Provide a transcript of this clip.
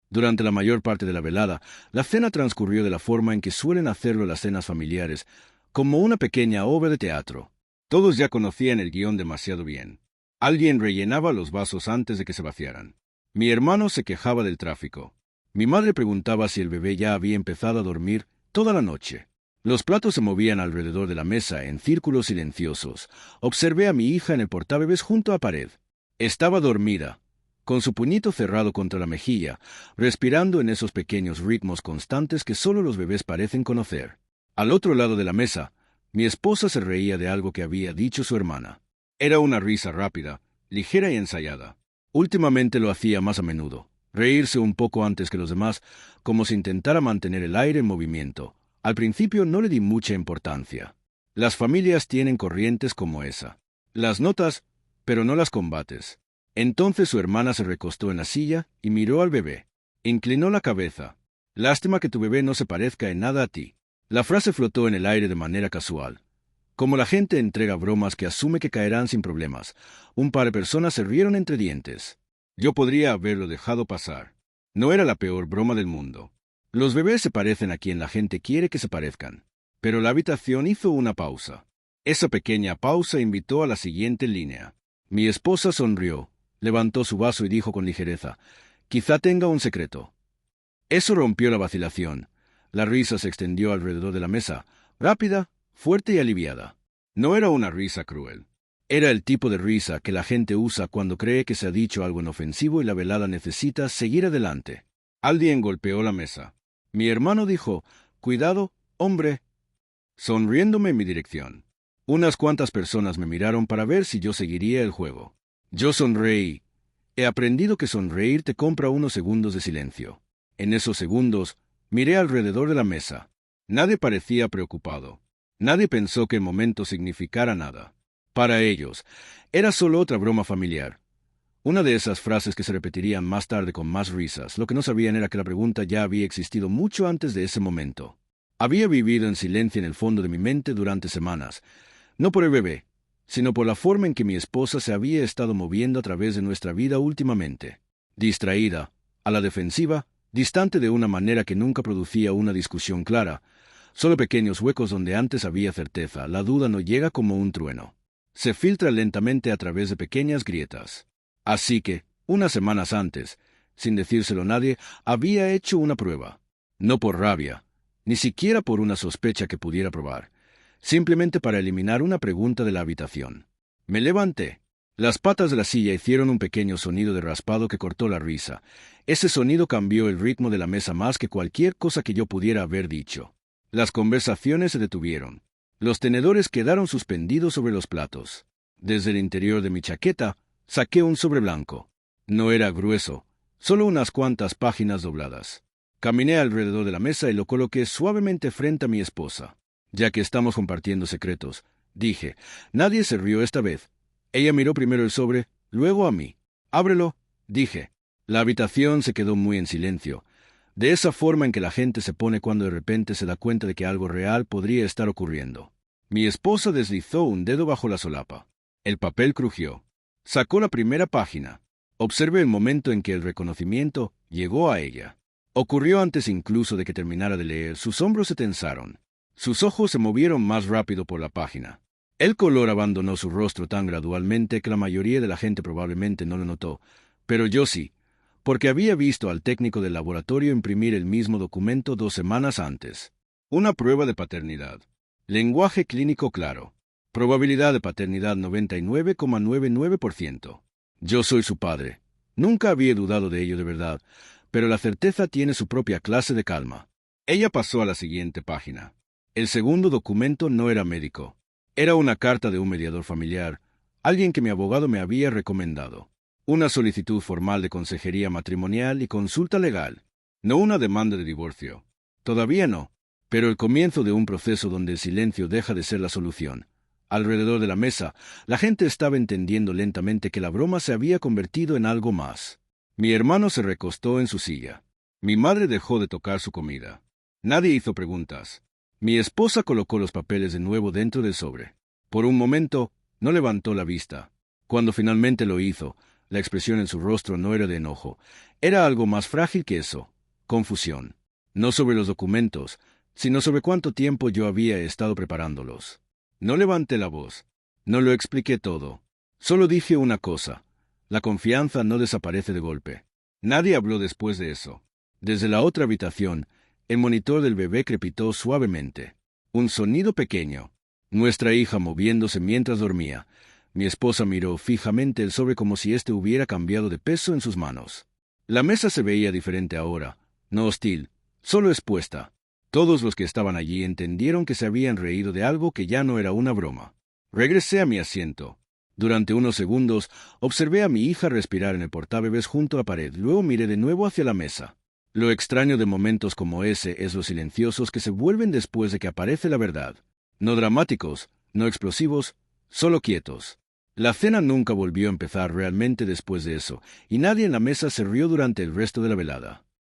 Durante la mayor parte de la velada, la cena transcurrió de la forma en que suelen hacerlo las cenas familiares, como una pequeña obra de teatro. Todos ya conocían el guión demasiado bien. Alguien rellenaba los vasos antes de que se vaciaran. Mi hermano se quejaba del tráfico. Mi madre preguntaba si el bebé ya había empezado a dormir toda la noche. Los platos se movían alrededor de la mesa en círculos silenciosos. Observé a mi hija en el portabebés junto a la pared. Estaba dormida, con su puñito cerrado contra la mejilla, respirando en esos pequeños ritmos constantes que solo los bebés parecen conocer. Al otro lado de la mesa, mi esposa se reía de algo que había dicho su hermana. Era una risa rápida, ligera y ensayada. Últimamente lo hacía más a menudo, reírse un poco antes que los demás, como si intentara mantener el aire en movimiento. Al principio no le di mucha importancia. Las familias tienen corrientes como esa. Las notas, pero no las combates. Entonces su hermana se recostó en la silla y miró al bebé. Inclinó la cabeza. Lástima que tu bebé no se parezca en nada a ti. La frase flotó en el aire de manera casual. Como la gente entrega bromas que asume que caerán sin problemas, un par de personas se rieron entre dientes. Yo podría haberlo dejado pasar. No era la peor broma del mundo. Los bebés se parecen a quien la gente quiere que se parezcan. Pero la habitación hizo una pausa. Esa pequeña pausa invitó a la siguiente línea. Mi esposa sonrió, levantó su vaso y dijo con ligereza, «Quizá tenga un secreto». Eso rompió la vacilación. La risa se extendió alrededor de la mesa, rápida, fuerte y aliviada. No era una risa cruel. Era el tipo de risa que la gente usa cuando cree que se ha dicho algo inofensivo y la velada necesita seguir adelante. Alguien golpeó la mesa. Mi hermano dijo, «Cuidado, hombre», sonriéndome en mi dirección. Unas cuantas personas me miraron para ver si yo seguiría el juego. Yo sonreí. He aprendido que sonreír te compra unos segundos de silencio. En esos segundos, miré alrededor de la mesa. Nadie parecía preocupado. Nadie pensó que el momento significara nada. Para ellos, era solo otra broma familiar. Una de esas frases que se repetirían más tarde con más risas. Lo que no sabían era que la pregunta ya había existido mucho antes de ese momento. Había vivido en silencio en el fondo de mi mente durante semanas, no por el bebé, sino por la forma en que mi esposa se había estado moviendo a través de nuestra vida últimamente. Distraída, a la defensiva, distante de una manera que nunca producía una discusión clara, solo pequeños huecos donde antes había certeza. La duda no llega como un trueno. Se filtra lentamente a través de pequeñas grietas. Así que, unas semanas antes, sin decírselo a nadie, había hecho una prueba. No por rabia, ni siquiera por una sospecha que pudiera probar, simplemente para eliminar una pregunta de la habitación. Me levanté. Las patas de la silla hicieron un pequeño sonido de raspado que cortó la risa. Ese sonido cambió el ritmo de la mesa más que cualquier cosa que yo pudiera haber dicho. Las conversaciones se detuvieron. Los tenedores quedaron suspendidos sobre los platos. Desde el interior de mi chaqueta, saqué un sobre blanco. No era grueso, solo unas cuantas páginas dobladas. Caminé alrededor de la mesa y lo coloqué suavemente frente a mi esposa. Ya que estamos compartiendo secretos, dije, nadie se rió esta vez. Ella miró primero el sobre, luego a mí. Ábrelo, dije. La habitación se quedó muy en silencio, de esa forma en que la gente se pone cuando de repente se da cuenta de que algo real podría estar ocurriendo. Mi esposa deslizó un dedo bajo la solapa. El papel crujió. Sacó la primera página. Observé el momento en que el reconocimiento llegó a ella. Ocurrió antes incluso de que terminara de leer. Sus hombros se tensaron. Sus ojos se movieron más rápido por la página. El color abandonó su rostro tan gradualmente que la mayoría de la gente probablemente no lo notó, pero yo sí, porque había visto al técnico del laboratorio imprimir el mismo documento 2 semanas antes. Una prueba de paternidad. Lenguaje clínico claro. Probabilidad de paternidad 99,99%. Yo soy su padre. Nunca había dudado de ello de verdad, pero la certeza tiene su propia clase de calma. Ella pasó a la siguiente página. El segundo documento no era médico. Era una carta de un mediador familiar, alguien que mi abogado me había recomendado. Una solicitud formal de consejería matrimonial y consulta legal. No una demanda de divorcio. Todavía no, pero el comienzo de un proceso donde el silencio deja de ser la solución. Alrededor de la mesa, la gente estaba entendiendo lentamente que la broma se había convertido en algo más. Mi hermano se recostó en su silla. Mi madre dejó de tocar su comida. Nadie hizo preguntas. Mi esposa colocó los papeles de nuevo dentro del sobre. Por un momento, no levantó la vista. Cuando finalmente lo hizo, La expresión en su rostro no era de enojo. Era algo más frágil que eso. Confusión. No sobre los documentos, sino sobre cuánto tiempo yo había estado preparándolos. No levanté la voz. No lo expliqué todo. Solo dije una cosa. La confianza no desaparece de golpe. Nadie habló después de eso. Desde la otra habitación, el monitor del bebé crepitó suavemente. Un sonido pequeño. Nuestra hija moviéndose mientras dormía. Mi esposa miró fijamente el sobre como si éste hubiera cambiado de peso en sus manos. La mesa se veía diferente ahora, no hostil, solo expuesta. Todos los que estaban allí entendieron que se habían reído de algo que ya no era una broma. Regresé a mi asiento. Durante unos segundos observé a mi hija respirar en el portabebés junto a la pared, luego miré de nuevo hacia la mesa. Lo extraño de momentos como ese es los silenciosos que se vuelven después de que aparece la verdad. No dramáticos, no explosivos, solo quietos. La cena nunca volvió a empezar realmente después de eso, y nadie en la mesa se rió durante el resto de la velada.